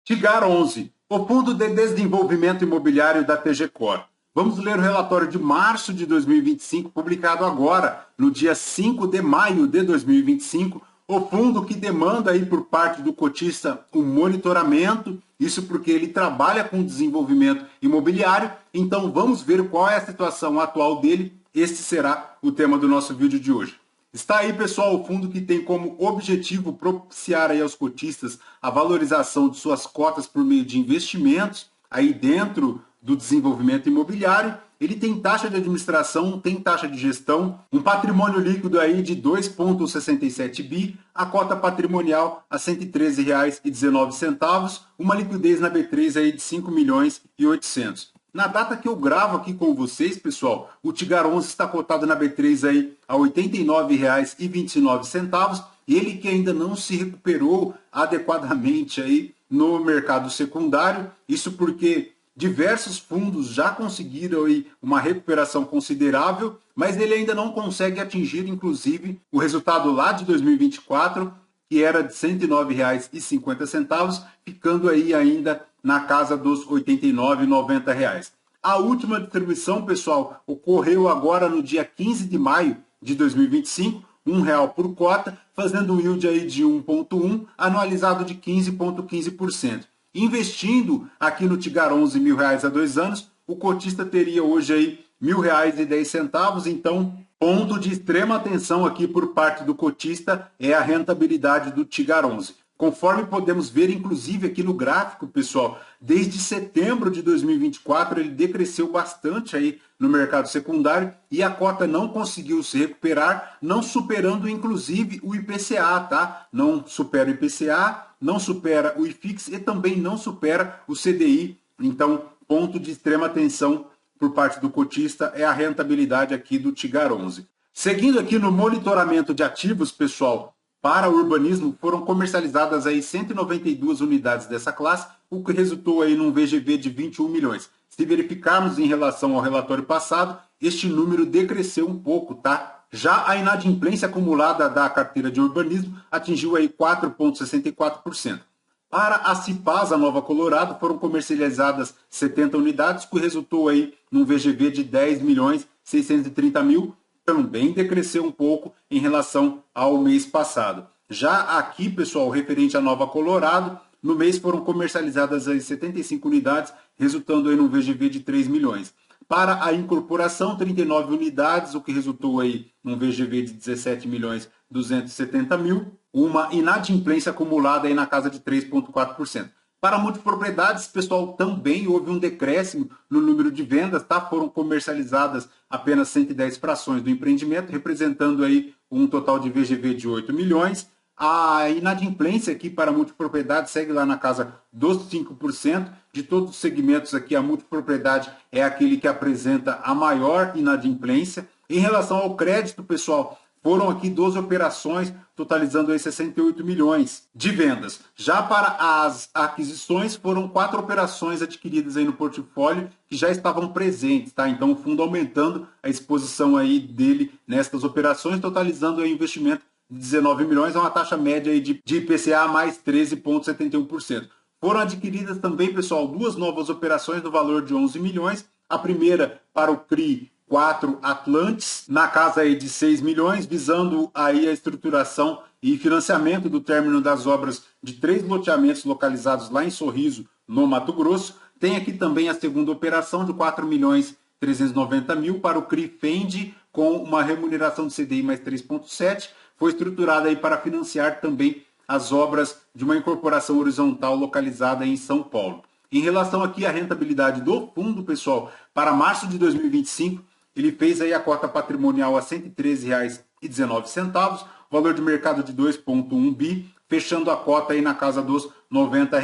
Tigar 11, o Fundo de Desenvolvimento Imobiliário da TGCor. Vamos ler o relatório de março de 2025, publicado agora, no dia 5 de maio de 2025. O fundo que demanda aí por parte do cotista um monitoramento, isso porque ele trabalha com desenvolvimento imobiliário. Então vamos ver qual é a situação atual dele. Este será o tema do nosso vídeo de hoje. Está aí, pessoal, o fundo que tem como objetivo propiciar aí aos cotistas a valorização de suas cotas por meio de investimentos aí dentro do desenvolvimento imobiliário. Ele tem taxa de administração, tem taxa de gestão, um patrimônio líquido aí de 2,67 bi, a cota patrimonial a R$ 113,19, uma liquidez na B3 aí de 5 milhões e 800. Na data que eu gravo aqui com vocês, pessoal, o Tigar 11 está cotado na B3 aí a R$ 89,29, e ele que ainda não se recuperou adequadamente aí no mercado secundário, isso porque diversos fundos já conseguiram aí uma recuperação considerável, mas ele ainda não consegue atingir, inclusive, o resultado lá de 2024, que era de R$ 109,50, ficando aí ainda na casa dos R$ 89,90. A última distribuição, pessoal, ocorreu agora no dia 15 de maio de 2025, R$ 1,00 por cota, fazendo um yield aí de 1,1, anualizado de 15,15%. Investindo aqui no Tigar 11 R$ 1.000 a 2 anos, o cotista teria hoje aí R$ 1.000,10, então ponto de extrema atenção aqui por parte do cotista é a rentabilidade do Tigar 11. Conforme podemos ver, inclusive aqui no gráfico, pessoal, desde setembro de 2024 ele decresceu bastante aí no mercado secundário e a cota não conseguiu se recuperar, não superando inclusive o IPCA, tá? Não supera o IPCA, não supera o IFIX e também não supera o CDI. Então, ponto de extrema atenção por parte do cotista é a rentabilidade aqui do Tigar 11. Seguindo aqui no monitoramento de ativos, pessoal, para o urbanismo foram comercializadas aí 192 unidades dessa classe, o que resultou aí num VGV de 21 milhões. Se verificarmos em relação ao relatório passado, este número decresceu um pouco, tá? Já a inadimplência acumulada da carteira de urbanismo atingiu aí 4,64%. Para a Cipasa Nova Colorado foram comercializadas 70 unidades, que resultou aí num VGV de 10 milhões 630 mil, também decresceu um pouco em relação ao mês passado. Já aqui, pessoal, referente à Nova Colorado, no mês foram comercializadas as 75 unidades, resultando em um VGV de 3 milhões. Para a incorporação, 39 unidades, o que resultou aí num VGV de 17 milhões 270 mil, uma inadimplência acumulada aí na casa de 3,4%. Para multipropriedades, pessoal, também houve um decréscimo no número de vendas, tá? Foram comercializadas apenas 110 frações do empreendimento, representando aí um total de VGV de 8 milhões. A inadimplência aqui para multipropriedade segue lá na casa dos 5%. De todos os segmentos aqui, a multipropriedade é aquele que apresenta a maior inadimplência. Em relação ao crédito, pessoal, foram aqui 12 operações, totalizando aí 68 milhões de vendas. Já para as aquisições, foram 4 operações adquiridas aí no portfólio que já estavam presentes, tá? Então o fundo aumentando a exposição aí dele nestas operações, totalizando aí investimento de 19 milhões, a uma taxa média aí de IPCA mais 13,71%. Foram adquiridas também, pessoal, 2 novas operações no valor de 11 milhões. A primeira para o CRI 4 Atlantes, na casa aí de 6 milhões, visando aí a estruturação e financiamento do término das obras de 3 loteamentos localizados lá em Sorriso, no Mato Grosso. Tem aqui também a segunda operação de 4 milhões 390 mil para o CRI Fendi, com uma remuneração de CDI mais 3,7. Foi estruturada aí para financiar também as obras de uma incorporação horizontal localizada em São Paulo. Em relação aqui à rentabilidade do fundo, pessoal, para março de 2025, ele fez aí a cota patrimonial a R$ 113,19, valor de mercado de 2,1 bi, fechando a cota aí na casa dos R$ 90.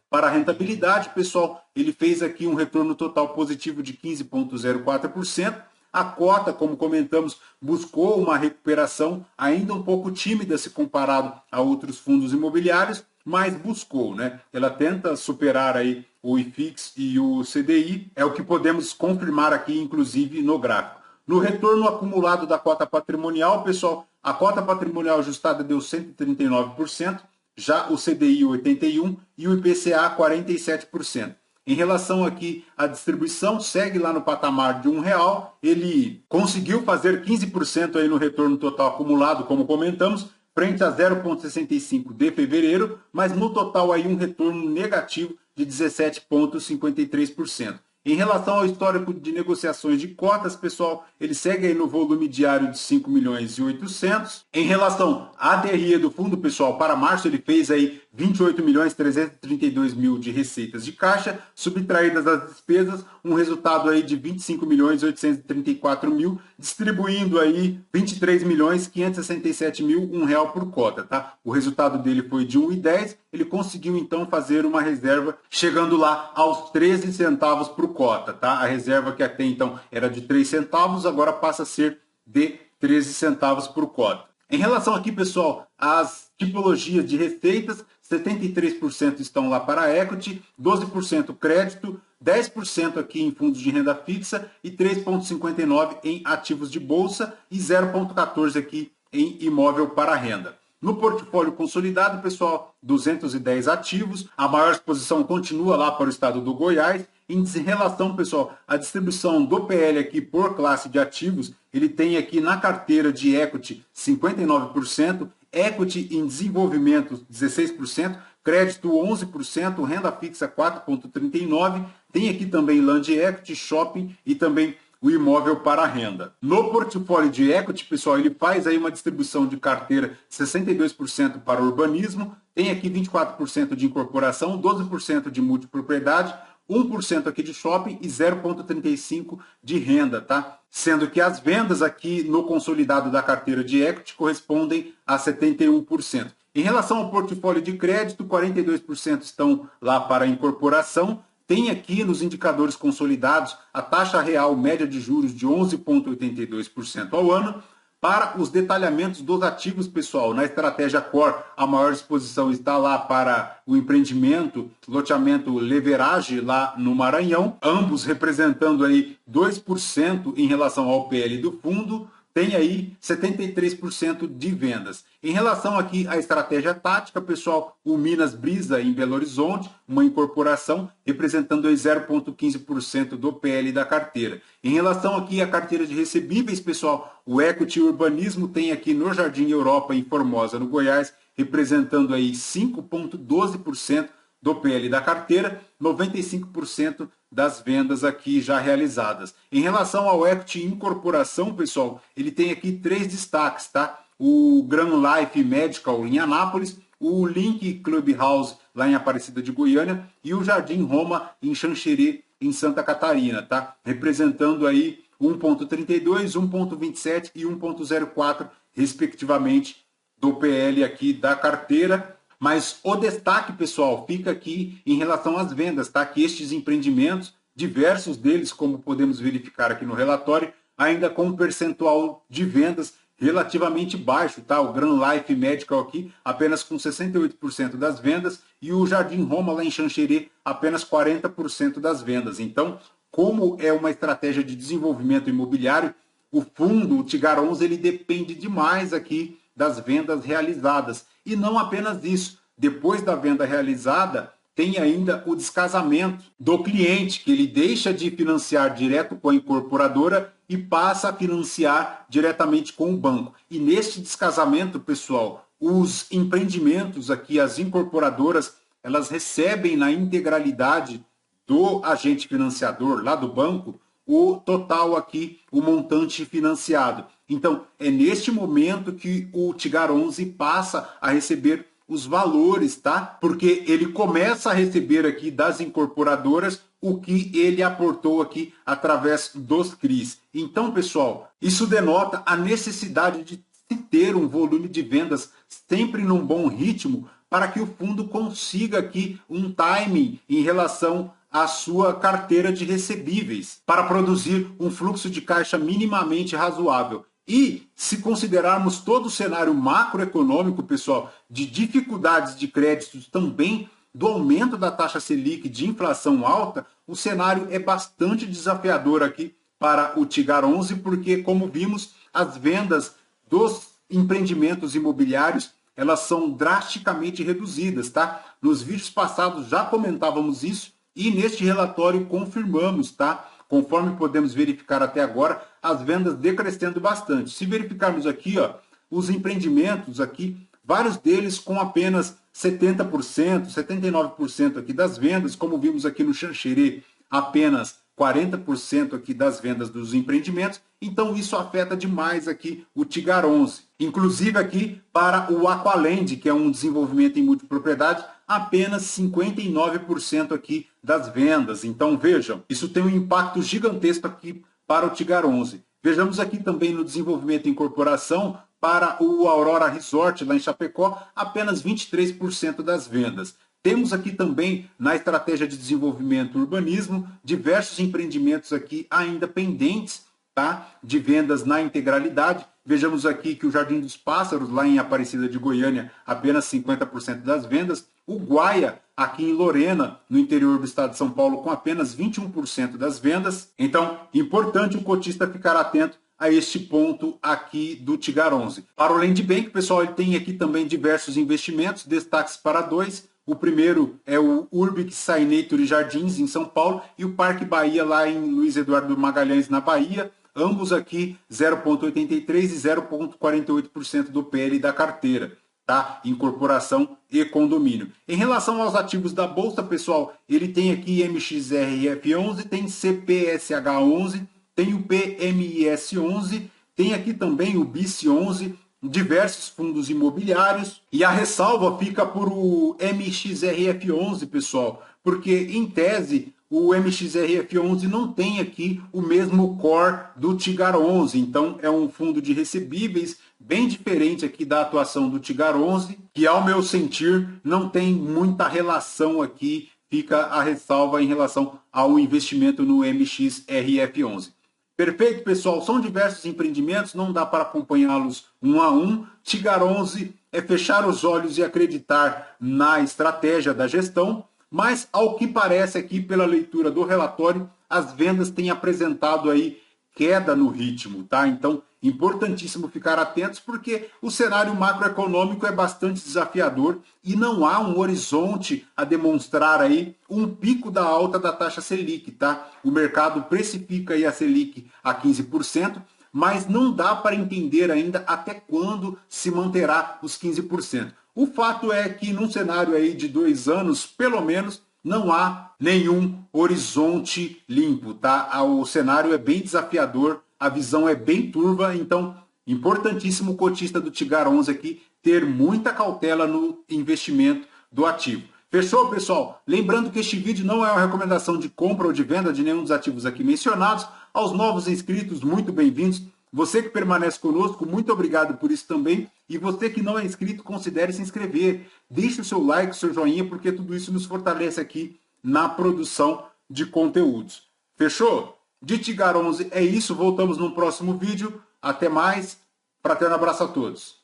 Para a rentabilidade, pessoal, ele fez aqui um retorno total positivo de 15,04%. A cota, como comentamos, buscou uma recuperação ainda um pouco tímida se comparado a outros fundos imobiliários, mas buscou, né? Ela tenta superar aí o IFIX e o CDI, é o que podemos confirmar aqui, inclusive, no gráfico. No retorno acumulado da cota patrimonial, pessoal, a cota patrimonial ajustada deu 139%, já o CDI 81% e o IPCA 47%. Em relação aqui à distribuição, segue lá no patamar de R$1, ele conseguiu fazer 15% aí no retorno total acumulado, como comentamos, frente a 0,65 de fevereiro, mas no total aí um retorno negativo de 17,53%. Em relação ao histórico de negociações de cotas, pessoal, ele segue aí no volume diário de 5 milhões e 800. Em relação à DRE do fundo, pessoal, para março ele fez aí 28 milhões 332 mil de receitas de caixa, subtraídas as despesas, um resultado aí de 25 milhões 834 mil, distribuindo aí 23 milhões 567 mil, R$1 por cota, tá? O resultado dele foi de 1,10, ele conseguiu então fazer uma reserva chegando lá aos 13 centavos por cota, tá? A reserva que até então era de 3 centavos, agora passa a ser de 13 centavos por cota. Em relação aqui, pessoal, às tipologias de receitas, 73% estão lá para equity, 12% crédito, 10% aqui em fundos de renda fixa e 3,59% em ativos de bolsa e 0,14% aqui em imóvel para renda. No portfólio consolidado, pessoal, 210 ativos, a maior exposição continua lá para o estado do Goiás. Em relação, pessoal, à distribuição do PL aqui por classe de ativos, ele tem aqui na carteira de equity 59%, equity em desenvolvimento 16%, crédito 11%, renda fixa 4,39%, tem aqui também land equity, shopping e também o imóvel para renda. No portfólio de equity, pessoal, ele faz aí uma distribuição de carteira 62% para urbanismo, tem aqui 24% de incorporação, 12% de multipropriedade, 1% aqui de shopping e 0,35% de renda, tá? Sendo que as vendas aqui no consolidado da carteira de equity correspondem a 71%. Em relação ao portfólio de crédito, 42% estão lá para incorporação. Tem aqui nos indicadores consolidados a taxa real média de juros de 11,82% ao ano. Para os detalhamentos dos ativos, pessoal, na estratégia Core, a maior exposição está lá para o empreendimento, loteamento Leverage, lá no Maranhão, ambos representando aí 2% em relação ao PL do fundo, tem aí 73% de vendas. Em relação aqui à estratégia tática, pessoal, o Minas Brisa em Belo Horizonte, uma incorporação representando aí 0,15% do PL da carteira. Em relação aqui à carteira de recebíveis, pessoal, o Equity Urbanismo tem aqui no Jardim Europa, em Formosa, no Goiás, representando aí 5,12% do PL da carteira, 95% das vendas aqui já realizadas. Em relação ao equity incorporação, pessoal, ele tem aqui 3 destaques, tá? O Grand Life Medical em Anápolis, o Link Clubhouse lá em Aparecida de Goiânia e o Jardim Roma em Xanxerê, em Santa Catarina, tá? Representando aí 1,32, 1,27 e 1,04, respectivamente, do PL aqui da carteira. Mas o destaque, pessoal, fica aqui em relação às vendas, tá? Que estes empreendimentos, diversos deles, como podemos verificar aqui no relatório, ainda com um percentual de vendas relativamente baixo, tá? O Grand Life Medical aqui, apenas com 68% das vendas, e o Jardim Roma, lá em Xanxerê, apenas 40% das vendas. Então, como é uma estratégia de desenvolvimento imobiliário, o fundo, o Tigar 11, ele depende demais aqui das vendas realizadas. E não apenas isso, depois da venda realizada, tem ainda o descasamento do cliente, que ele deixa de financiar direto com a incorporadora e passa a financiar diretamente com o banco. E neste descasamento, pessoal, os empreendimentos aqui, as incorporadoras, elas recebem na integralidade do agente financiador lá do banco o total aqui, o montante financiado. Então, é neste momento que o Tigar 11 passa a receber os valores, tá? Porque ele começa a receber aqui das incorporadoras o que ele aportou aqui através dos CRIs. Então, pessoal, isso denota a necessidade de se ter um volume de vendas sempre num bom ritmo para que o fundo consiga aqui um timing em relação à sua carteira de recebíveis, para produzir um fluxo de caixa minimamente razoável. E se considerarmos todo o cenário macroeconômico, pessoal, de dificuldades de créditos também, do aumento da taxa Selic, de inflação alta, o cenário é bastante desafiador aqui para o Tigar 11, porque, como vimos, as vendas dos empreendimentos imobiliários elas são drasticamente reduzidas, tá? Nos vídeos passados já comentávamos isso e neste relatório confirmamos, tá? Conforme podemos verificar até agora, as vendas decrescendo bastante. Se verificarmos aqui, ó, os empreendimentos aqui, vários deles com apenas 70%, 79% aqui das vendas, como vimos aqui no Xanxerê, apenas 40% aqui das vendas dos empreendimentos, então isso afeta demais aqui o Tigar 11. Inclusive aqui para o Aqualand, que é um desenvolvimento em multipropriedade, apenas 59% aqui das vendas. Então vejam, isso tem um impacto gigantesco aqui para o Tigar 11. Vejamos aqui também no desenvolvimento em corporação, para o Aurora Resort, lá em Chapecó, apenas 23% das vendas. Temos aqui também, na estratégia de desenvolvimento e urbanismo, diversos empreendimentos aqui ainda pendentes, tá? De vendas na integralidade. Vejamos aqui que o Jardim dos Pássaros, lá em Aparecida de Goiânia, apenas 50% das vendas. O Guaia, aqui em Lorena, no interior do estado de São Paulo, com apenas 21% das vendas. Então, importante o cotista ficar atento a este ponto aqui do Tigar 11. Para o Land Bank, pessoal, ele tem aqui também diversos investimentos, destaques para dois. O primeiro é o Urbix Sainator e Jardins, em São Paulo, e o Parque Bahia, lá em Luiz Eduardo Magalhães, na Bahia. Ambos aqui 0,83% e 0,48% do PL da carteira, tá? Incorporação e condomínio. Em relação aos ativos da Bolsa, pessoal, ele tem aqui MXRF11, tem CPSH11, tem o PMIS11, tem aqui também o BIC11, diversos fundos imobiliários, e a ressalva fica por o MXRF11, pessoal, porque em tese o MXRF11 não tem aqui o mesmo core do Tigar 11, então é um fundo de recebíveis bem diferente aqui da atuação do Tigar 11, que ao meu sentir não tem muita relação aqui, fica a ressalva em relação ao investimento no MXRF11. Perfeito, pessoal? São diversos empreendimentos, não dá para acompanhá-los um a um. Tigar 11 é fechar os olhos e acreditar na estratégia da gestão, mas ao que parece aqui pela leitura do relatório, as vendas têm apresentado aí queda no ritmo, tá? Então, importantíssimo ficar atentos porque o cenário macroeconômico é bastante desafiador e não há um horizonte a demonstrar aí um pico da alta da taxa Selic, tá? O mercado precifica aí a Selic a 15%, mas não dá para entender ainda até quando se manterá os 15%. O fato é que num cenário aí de 2 anos, pelo menos, não há nenhum horizonte limpo, tá? O cenário é bem desafiador, a visão é bem turva, então importantíssimo o cotista do Tigar 11 aqui ter muita cautela no investimento do ativo. Fechou, pessoal? Lembrando que este vídeo não é uma recomendação de compra ou de venda de nenhum dos ativos aqui mencionados. Aos novos inscritos, muito bem-vindos. Você que permanece conosco, muito obrigado por isso também. E você que não é inscrito, considere se inscrever. Deixe o seu like, o seu joinha, porque tudo isso nos fortalece aqui na produção de conteúdos. Fechou? De Tigar 11 é isso. Voltamos no próximo vídeo. Até mais. Fraterno abraço a todos.